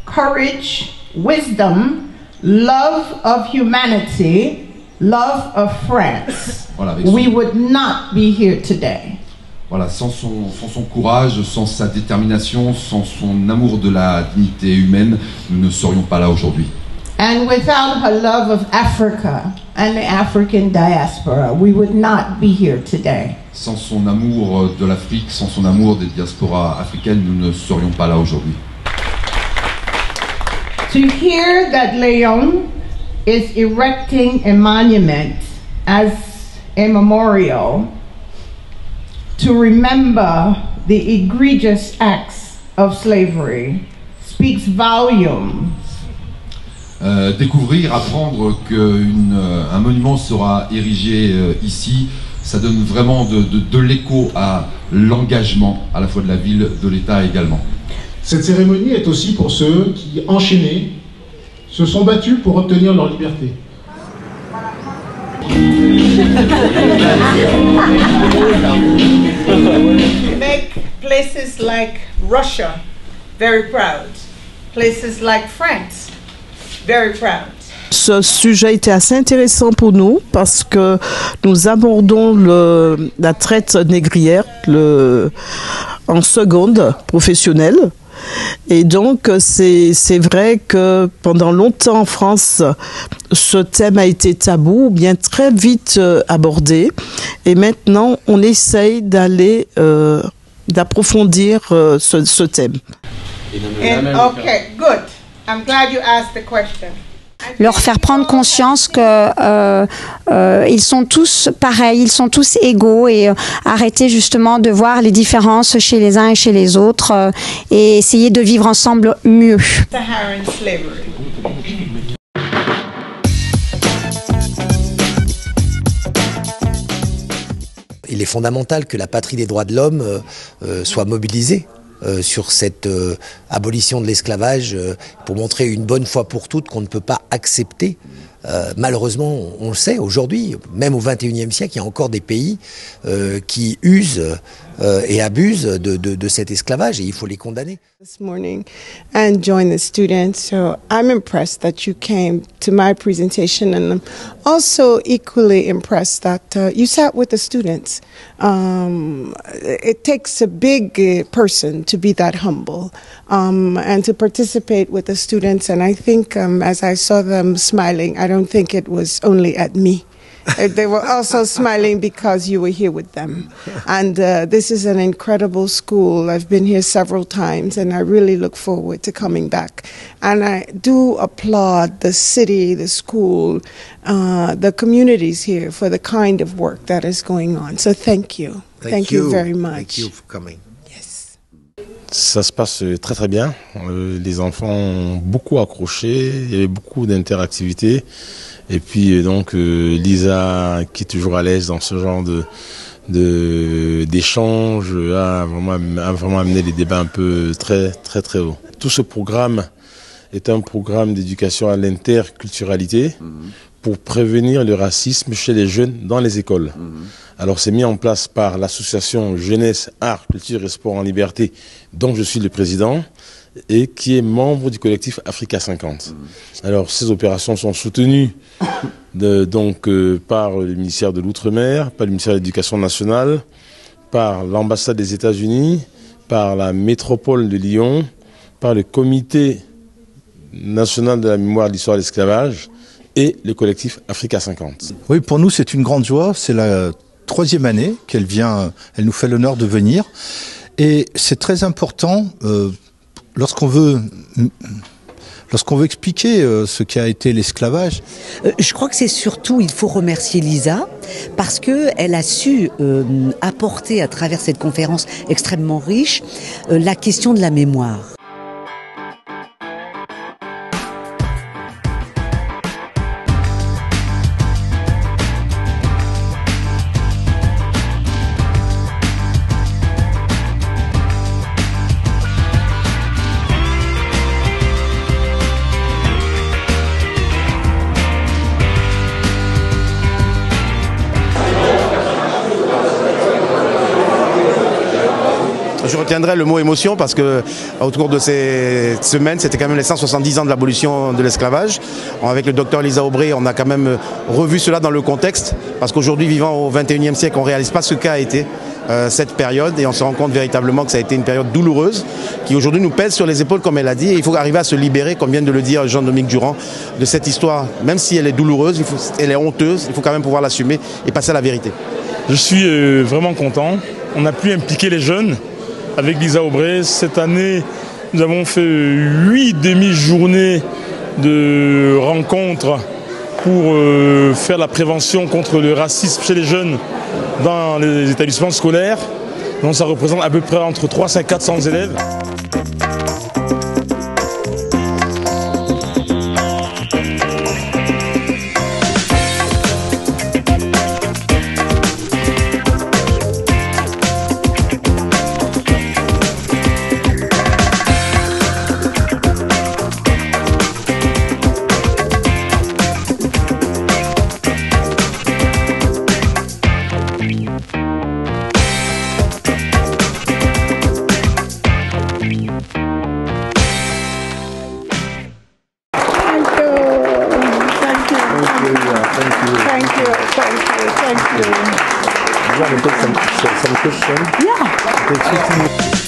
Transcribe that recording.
Courage, wisdom, love of humanity, love of France, voilà, we would not be here today. Voilà, sans son courage, sans sa détermination, sans son amour de la dignité humaine, nous ne serions pas là aujourd'hui. And without her love of Africa and the African diaspora, we would not be here today. Sans son amour de l'Afrique, sans son amour des diasporas africaines, nous ne serions pas là aujourd'hui. To hear that Leon is erecting a monument as a memorial to remember the egregious acts of slavery speaks volumes. Découvrir, apprendre qu'un monument sera érigé ici, ça donne vraiment de l'écho à l'engagement à la fois de la ville, de l'État également. Cette cérémonie est aussi pour ceux qui, enchaînés, se sont battus pour obtenir leur liberté. Make places like Russia very proud, places like France very proud. Ce sujet était assez intéressant pour nous parce que nous abordons la traite négrière en seconde professionnelle. Et donc, c'est vrai que pendant longtemps en France, ce thème a été tabou, ou bien très vite abordé. Et maintenant, on essaye d'approfondir ce thème. Okay, good. I'm glad you asked the question. Leur faire prendre conscience que ils sont tous pareils, ils sont tous égaux et arrêter justement de voir les différences chez les uns et chez les autres et essayer de vivre ensemble mieux. Il est fondamental que la patrie des droits de l'homme soit mobilisée sur cette abolition de l'esclavage pour montrer une bonne fois pour toutes qu'on ne peut pas accepter. Malheureusement, on le sait aujourd'hui, même au XXIe siècle, il y a encore des pays qui usent et abusent de cet esclavage et il faut les condamner. This morning and join the students, so I'm impressed that you came to my presentation, and I'm also equally impressed that you sat with the students. It takes a big person to be that humble and to participate with the students, and I think as I saw them smiling, I don't think it was only at me. They were also smiling because you were here with them. And this is an incredible school. I've been here several times and I really look forward to coming back. And I do applaud the city, the school, the communities here for the kind of work that is going on. So thank you. Thank you very much. Thank you for coming. Yes. Ça se passe très très bien. Les enfants ont beaucoup accroché, il y avait beaucoup d'interactivité. Et puis donc Lisa, qui est toujours à l'aise dans ce genre d'échange, a vraiment amené les débats un peu très très très haut. Tout ce programme est un programme d'éducation à l'interculturalité pour prévenir le racisme chez les jeunes dans les écoles. Alors c'est mis en place par l'association Jeunesse, Art, Culture et Sport en Liberté, dont je suis le président, et qui est membre du collectif Africa 50. Alors ces opérations sont soutenues par le ministère de l'Outre-mer, par le ministère de l'Éducation nationale, par l'ambassade des États-Unis, par la métropole de Lyon, par le comité national de la mémoire de l'histoire de l'esclavage et le collectif Africa 50. Oui, pour nous c'est une grande joie, c'est la 3e année qu'elle nous fait l'honneur de venir. Et c'est très important, lorsqu'on veut lorsqu'on veut expliquer ce qu'a été l'esclavage. Je crois que c'est surtout, il faut remercier Lisa parce qu'elle a su apporter à travers cette conférence extrêmement riche la question de la mémoire. Je retiendrai le mot émotion parce que autour de ces semaines, c'était quand même les 170 ans de l'abolition de l'esclavage. Avec le docteur Lisa Aubry, on a quand même revu cela dans le contexte parce qu'aujourd'hui, vivant au XXIe siècle, on ne réalise pas ce qu'a été cette période et on se rend compte véritablement que ça a été une période douloureuse qui aujourd'hui nous pèse sur les épaules comme elle a dit et il faut arriver à se libérer, comme vient de le dire Jean-Dominique Durand, de cette histoire. Même si elle est douloureuse, elle est honteuse, il faut quand même pouvoir l'assumer et passer à la vérité. Je suis vraiment content. On a pu impliquer les jeunes avec Lisa Aubry. Cette année, nous avons fait 8 demi-journées de rencontres pour faire la prévention contre le racisme chez les jeunes dans les établissements scolaires. Donc ça représente à peu près entre 300 et 400 élèves. Thank you. You want to take some cushion? Yeah.